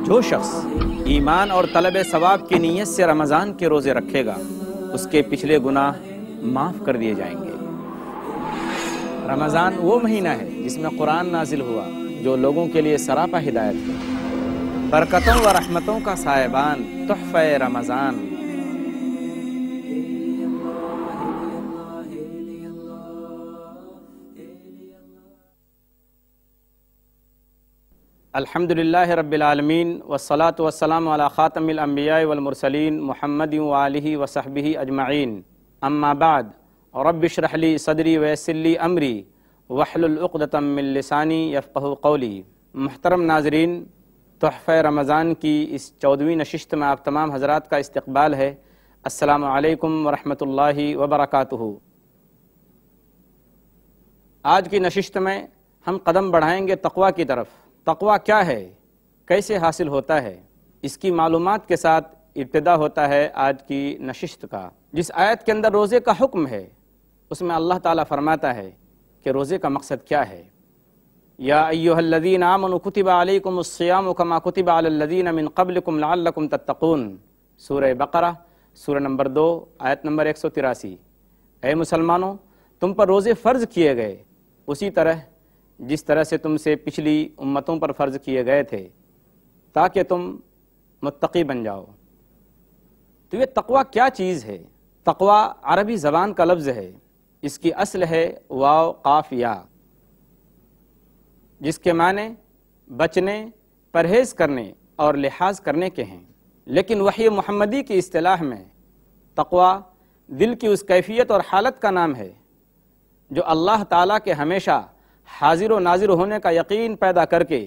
جو شخص ایمان اور طلب ثواب کی نیت سے رمضان کے روزے رکھے گا اس کے پچھلے گناہ معاف کر دیے جائیں گے۔ رمضان وہ مہینہ ہے جس میں قرآن نازل ہوا جو لوگوں کے لیے سراپا ہدایت ہے، برکتوں و رحمتوں کا سائبان تحفہ رمضان۔ الحمدللہ رب العالمین والصلاة والسلام علی خاتم الانبیاء والمرسلین محمد وآلہ وصحبہ اجمعین، اما بعد رب اشرح لی صدری ویسر لی امری واحلل عقدۃ من لسانی یفقہوا قولی۔ محترم ناظرین، تحفہ رمضان کی اس 14ویں نشست میں آپ تمام حضرات کا استقبال ہے۔ السلام علیکم ورحمۃ اللہ وبرکاتہ۔ آج کی نشست میں ہم قدم بڑھائیں گے تقویٰ کی طرف۔ تقویٰ کیا ہے، کیسے حاصل ہوتا ہے، اس کی معلومات کے ساتھ ابتدا ہوتا ہے آج کی نشست کا۔ جس آیت کے اندر روزے کا حکم ہے اس میں اللہ تعالیٰ فرماتا ہے کہ روزے کا مقصد کیا ہے۔ یا ایھا الذین آمنوا کتب علیکم الصیام کما کتب علی الذین من قبلکم لعلکم تتقون، سورہ بقرہ سورہ نمبر 2 آیت نمبر 183۔ اے مسلمانوں، تم پر روزے فرض کیے گئے اسی طرح جس طرح سے تم سے پچھلی امتوں پر فرض کیے گئے تھے تاکہ تم متقی بن جاؤ۔ تو یہ تقویٰ کیا چیز ہے؟ تقویٰ عربی زبان کا لفظ ہے، اس کی اصل ہے واو قاف یا، جس کے معنی بچنے، پرہیز کرنے اور لحاظ کرنے کے ہیں۔ لیکن وحی محمدی کی اصطلاح میں تقویٰ دل کی اس کیفیت اور حالت کا نام ہے جو اللہ تعالیٰ کے ہمیشہ حاضر و ناظر ہونے کا یقین پیدا کر کے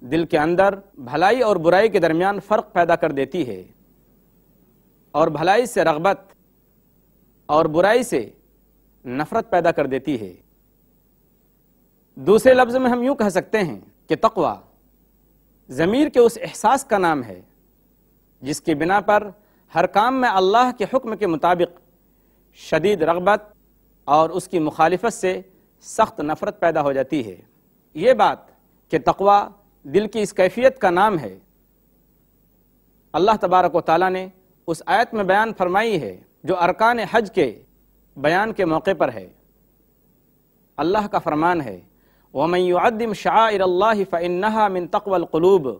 دل کے اندر بھلائی اور برائی کے درمیان فرق پیدا کر دیتی ہے، اور بھلائی سے رغبت اور برائی سے نفرت پیدا کر دیتی ہے۔ دوسرے لفظ میں ہم یوں کہہ سکتے ہیں کہ تقویٰ ضمیر کے اس احساس کا نام ہے جس کی بنا پر ہر کام میں اللہ کے حکم کے مطابق شدید رغبت اور اس کی مخالفت سے سخت نفرت پیدا ہو جاتی ہے۔ یہ بات کہ تقویٰ دل کی اس کیفیت کا نام ہے اللہ تبارک و تعالیٰ نے اس آیت میں بیان فرمائی ہے جو ارکان حج کے بیان کے موقع پر ہے۔ اللہ کا فرمان ہے وَمَن يُعَظِّمْ شَعَائِرَ اللَّهِ فَإِنَّهَا مِن تَقْوَى الْقُلُوبِ،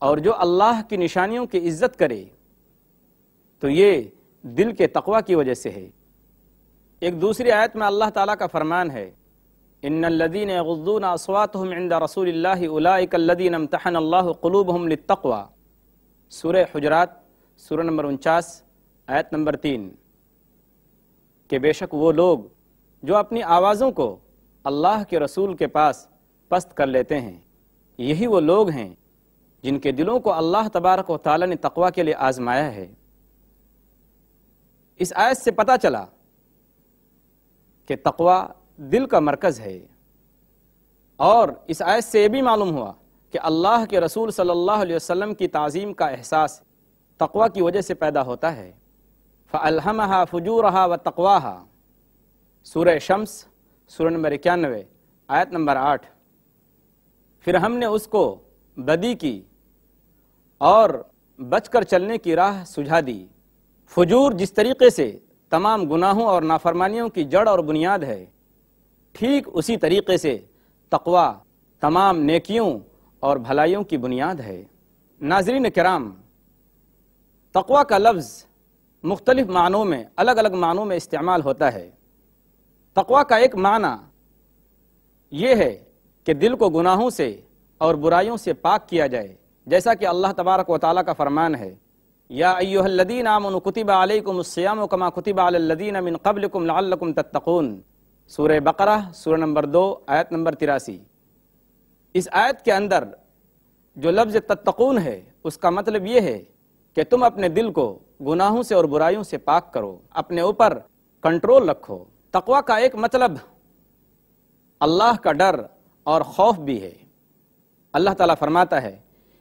اور جو اللہ کی نشانیوں کی عزت کرے تو یہ دل کے تقویٰ کی وجہ سے ہے۔ ایک دوسری آیت میں اللہ تعالیٰ کا فرمان ہے ان الذین یغضون اصواتهم عند رسول اللہ اولئک الذین امتحن اللہ قلوبهم للتقوی، سورہ حجرات سورہ نمبر 49 آیت نمبر 3، کہ بے شک وہ لوگ جو اپنی آوازوں کو اللہ کے رسول کے پاس پست کر لیتے ہیں، یہی وہ لوگ ہیں جن کے دلوں کو اللہ تبارک و تعالیٰ نے تقوی کے لیے آزمایا ہے۔ اس آیت سے پتہ چلا کہ تقوی دل کا مرکز ہے، اور اس آیت سے یہ بھی معلوم ہوا کہ اللہ کے رسول صلی اللہ علیہ وسلم کی تعظیم کا احساس تقوی کی وجہ سے پیدا ہوتا ہے۔ فَأَلْهَمَهَا فُجُورَهَا وَتَقْوَاهَا، سورہ شمس سورہ نمبر 91 آیت نمبر 8۔ پھر ہم نے اس کو بدی کی اور بچ کر چلنے کی راہ سجھا دی۔ فجور جس طریقے سے تمام گناہوں اور نافرمانیوں کی جڑ اور بنیاد ہے، ٹھیک اسی طریقے سے تقویٰ تمام نیکیوں اور بھلائیوں کی بنیاد ہے۔ ناظرین کرام، تقویٰ کا لفظ مختلف معنوں میں، الگ الگ معنوں میں استعمال ہوتا ہے۔ تقویٰ کا ایک معنی یہ ہے کہ دل کو گناہوں سے اور برائیوں سے پاک کیا جائے، جیسا کہ اللہ تبارک و تعالیٰ کا فرمان ہے یا ایھا الذین آمنوا کتب علیکم الصیام کما کتب علی الذین من قبلکم لعلکم تتقون، سورہ بقرہ سورہ نمبر 2 آیت نمبر 83۔ اس آیت کے اندر جو لفظ تتقون ہے اس کا مطلب یہ ہے کہ تم اپنے دل کو گناہوں سے اور برائیوں سے پاک کرو، اپنے اوپر کنٹرول رکھو۔ تقویٰ کا ایک مطلب اللہ کا ڈر اور خوف بھی ہے۔ اللہ تعالیٰ فرماتا ہے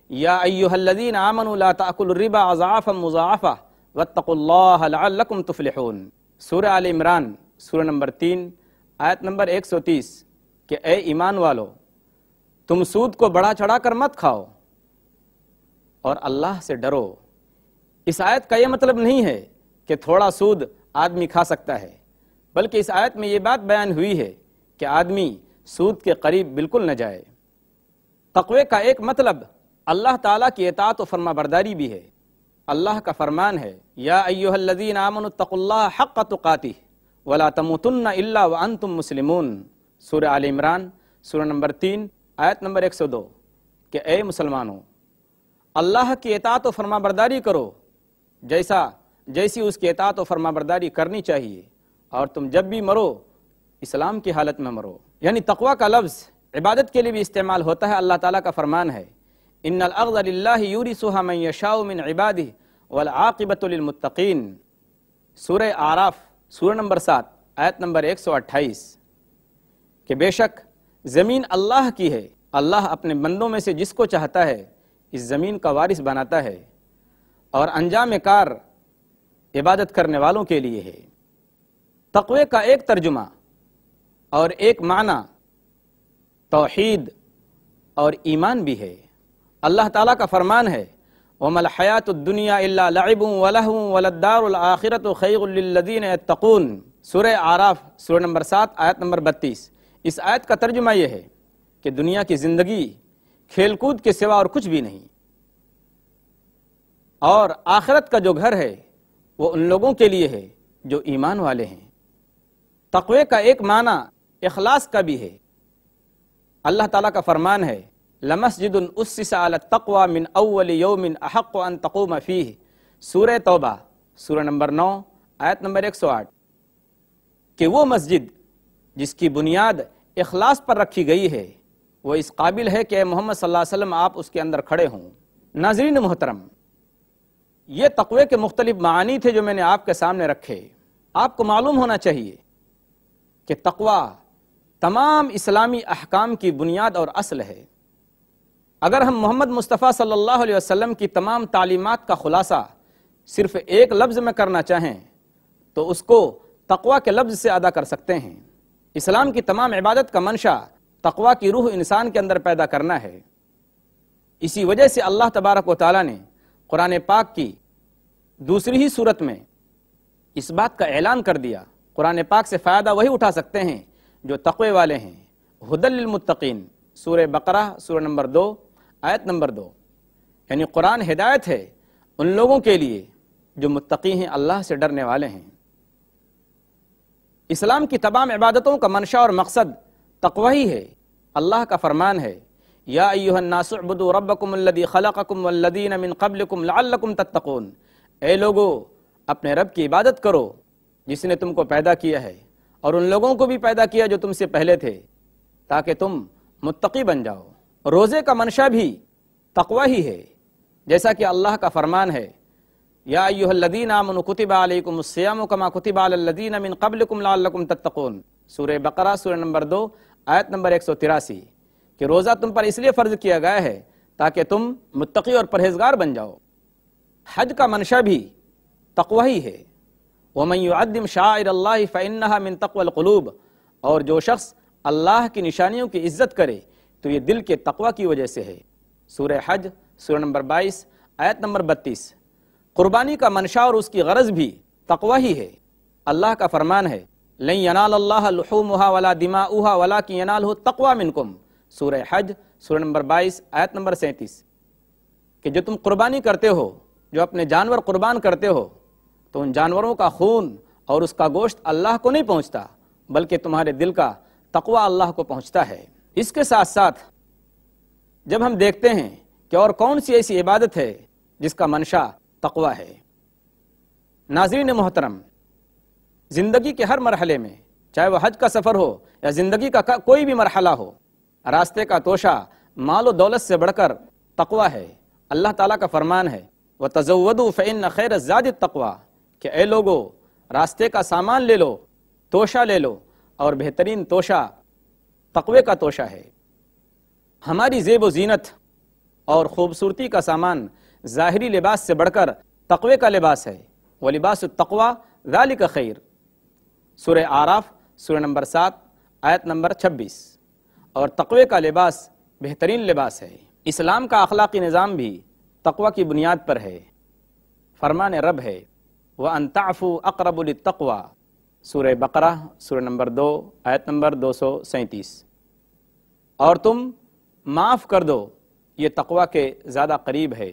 یا ایھا الذین آمنوا لا تأکلوا الربا اضعافا مضاعفہ واتقوا اللہ لعلکم تفلحون، سورہ آل عمران سورہ نمبر 3 آیت نمبر 130، کہ اے ایمان والو، تم سود کو بڑھا چڑھا کر مت کھاؤ اور اللہ سے ڈرو۔ اس آیت کا یہ مطلب نہیں ہے کہ تھوڑا سود آدمی کھا سکتا ہے، بلکہ اس آیت میں یہ بات بیان ہوئی ہے کہ آدمی سود کے قریب بالکل نہ جائے۔ تقوی کا ایک مطلب اللہ تعالیٰ کی اطاعت و فرما برداری بھی ہے۔ اللہ کا فرمان ہے، یا ایھا الذین آمنوا اتقوا اللہ حق تقاتہ ولا تموتن الا وانتم مسلمون، سورہ آل عمران، سورہ نمبر 3، آیت نمبر 102، کہ اے مسلمانوں، اللہ کی اطاعت و فرما برداری کرو جیسی اس کی اطاعت و فرما برداری کرنی چاہیے، اور تم جب بھی مرو اسلام کی حالت میں مرو۔ یعنی تقوی کا لفظ عبادت کے لیے بھی استعمال ہوتا ہے۔ اللہ تعالیٰ کا فرمان ہے، ان الارض للہ یورثها من یشاء من عبادہ والعاقبۃ للمتقین، سورہ اعراف، سورہ نمبر 7، آیت نمبر 128، کہ بے شک زمین اللہ کی ہے، اللہ اپنے بندوں میں سے جس کو چاہتا ہے اس زمین کا وارث بناتا ہے، اور انجام کار عبادت کرنے والوں کے لیے ہے۔ تقوی کا ایک ترجمہ اور ایک معنی توحید اور ایمان بھی ہے۔ اللہ تعالیٰ کا فرمان ہے، وَمَا الْحَيَاةُ الدُّنْيَا إِلَّا لَعِبٌ وَلَهْوٌ وَلَلدَّارُ الْآخِرَةُ خَيْرٌ لِّلَّذِينَ يَتَّقُونَ، سورہ اعراف، سورہ نمبر 7، آیت نمبر 32۔ اس آیت کا ترجمہ یہ ہے کہ دنیا کی زندگی کھیل کود کے سوا اور کچھ بھی نہیں، اور آخرت کا جو گھر ہے وہ ان لوگوں کے لیے ہے جو ایمان والے ہیں۔ تقوی کا ایک معنی اخلاص کا بھی ہے۔ اللہ تعالیٰ کا فرمان ہے، لَمَسْجِدٌ أُسِّسَ عَلَى التَّقْوَى مِنْ أَوَّلِ يَوْمٍ أَحَقُّ أَن تَقُومَ فِيهِ، سورہ توبہ، سورہ نمبر 9، آیت نمبر 108، کہ وہ مسجد جس کی بنیاد اخلاص پر رکھی گئی ہے وہ اس قابل ہے کہ محمد صلی اللہ علیہ وسلم آپ اس کے اندر کھڑے ہوں۔ ناظرین محترم، یہ تقوی کے مختلف معانی تھے جو میں نے آپ کے سامنے رکھے۔ آپ کو معلوم ہونا چاہیے کہ تقوی تمام اسلامی احکام کی بنیاد اور اصل ہے۔ اگر ہم محمد مصطفیٰ صلی اللہ علیہ وسلم کی تمام تعلیمات کا خلاصہ صرف ایک لفظ میں کرنا چاہیں تو اس کو تقوی کے لفظ سے ادا کر سکتے ہیں۔ اسلام کی تمام عبادت کا منشا تقوی کی روح انسان کے اندر پیدا کرنا ہے۔ اسی وجہ سے اللہ تبارک و تعالیٰ نے قرآن پاک کی دوسری ہی صورت میں اس بات کا اعلان کر دیا۔ قرآن پاک سے فائدہ وہی اٹھا سکتے ہیں جو تقوی والے ہیں۔ ھدی للمتقین، سورہ بقرہ، سورہ نمبر 2، آیت نمبر 2، یعنی قرآن ہدایت ہے ان لوگوں کے لیے جو متقی ہیں، اللہ سے ڈرنے والے ہیں۔ اسلام کی تمام عبادتوں کا منشا اور مقصد تقوی ہی ہے۔ اللہ کا فرمان ہے، یا ایھا الناس اعبدوا ربکم الذی خلقکم والذین من قبلکم لعلکم تتقون، اے لوگو اپنے رب کی عبادت کرو جس نے تم کو پیدا کیا ہے اور ان لوگوں کو بھی پیدا کیا جو تم سے پہلے تھے، تاکہ تم متقی بن جاؤ۔ روزے کا منشا بھی تقوی ہی ہے، جیسا کہ اللہ کا فرمان ہے، یا ایھا الذین آمنوا کتب علیکم الصیام کما کتب علی الذین من قبلکم لعلکم تتقون، سورہ بقرہ، سورہ نمبر 2، آیت نمبر 183، کہ روزہ تم پر اس لیے فرض کیا گیا ہے تاکہ تم متقی اور پرہیزگار بن جاؤ۔ حج کا منشا بھی تقوی ہی ہے، وَمَن يُعَظِّمْ شَعَائِرَ اللَّهِ فَإِنَّهَا مِن تَقْوَى الْقُلُوبِ، اور جو شخص اللہ کی نشانیوں کی عزت کرے تو یہ دل کے تقوی کی وجہ سے ہے، سورہ حج، سورہ نمبر 22، آیت نمبر 32۔ قربانی کا منشا اور اس کی غرض بھی تقوی ہی ہے۔ اللہ کا فرمان ہے، لَن يَنَالَ اللَّهَ لُحُومُهَا وَلَا دِمَاؤُهَا وَلَكِن يَنَالُهُ التَّقْوَى مِنكُمْ، سورہ حج، سورہ نمبر 22، آیت نمبر 37، کہ جو تم قربانی کرتے ہو، جو اپنے جانور قربان کرتے ہو، تو ان جانوروں کا خون اور اس کا گوشت اللہ کو نہیں پہنچتا بلکہ تمہارے دل کا تقوی اللہ کو پہنچتا ہے۔ اس کے ساتھ ساتھ جب ہم دیکھتے ہیں کہ اور کون سی ایسی عبادت ہے جس کا منشا تقوی ہے، ناظرین محترم، زندگی کے ہر مرحلے میں، چاہے وہ حج کا سفر ہو یا زندگی کا کوئی بھی مرحلہ ہو، راستے کا توشہ مال و دولت سے بڑھ کر تقوی ہے۔ اللہ تعالیٰ کا فرمان ہے، وَتَزَوَّدُوا فَإِنَّ خَيْرَ الزَّادِ التَّقْوَى، کہ اے لوگو راستے کا سامان لے لو، توشہ لے لو، اور بہترین توشہ تقوی کا توشہ ہے۔ ہماری زیب و زینت اور خوبصورتی کا سامان ظاہری لباس سے بڑھ کر تقوی کا لباس ہے، وَلِبَاسُ التَّقْوَى ذَلِكَ خَيْرٌ، سورہ اعراف، سورہ نمبر 7، آیت نمبر 26۔ اور تقوی کا لباس بہترین لباس ہے۔ اسلام کا اخلاقی نظام بھی تقوی کی بنیاد پر ہے، فرمان رب ہے، وَأَن تَعْفُوا أَقْرَبُ لِلتَّقْوَى، سورہ بقرہ سورہ نمبر 2 آیت نمبر 237۔ اور تم معاف کر دو، یہ تقوی کے زیادہ قریب ہے۔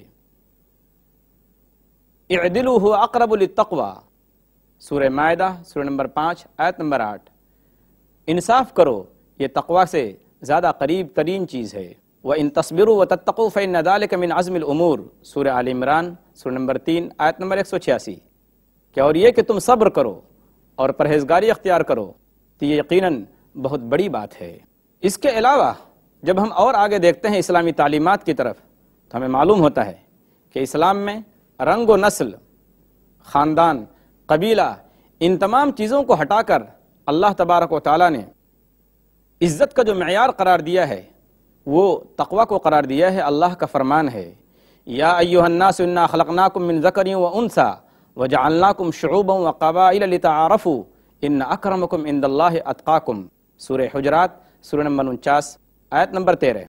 اعدلوا هو اقرب للتقوى، سورہ مائدہ سورہ نمبر 5 آیت نمبر 8۔ انصاف کرو، یہ تقوی سے زیادہ قریب ترین چیز ہے۔ وَإِن تَصْبِرُوا وَتَتَّقُوا فَإِنَّ ذَلِكَ مِنْ عَزْمِ الْأُمُورِ، سورہ آل عمران سورہ نمبر 3 آیت نمبر 186۔ کہ اور یہ کہ تم صبر کرو اور پرہیزگاری اختیار کرو تو یہ یقیناً بہت بڑی بات ہے۔ اس کے علاوہ جب ہم اور آگے دیکھتے ہیں اسلامی تعلیمات کی طرف تو ہمیں معلوم ہوتا ہے کہ اسلام میں رنگ و نسل، خاندان، قبیلہ، ان تمام چیزوں کو ہٹا کر اللہ تبارک و تعالیٰ نے عزت کا جو معیار قرار دیا ہے وہ تقوی کو قرار دیا ہے۔ اللہ کا فرمان ہے، یا ایھا الناس انا خلقناکم من ذکر و انثی وجعلناکم شعوبا وقبائل لتعارفوا ان اکرمکم عند اللہ اتقاکم، سورہ حجرات سورہ نمبر 49 آیت نمبر 13۔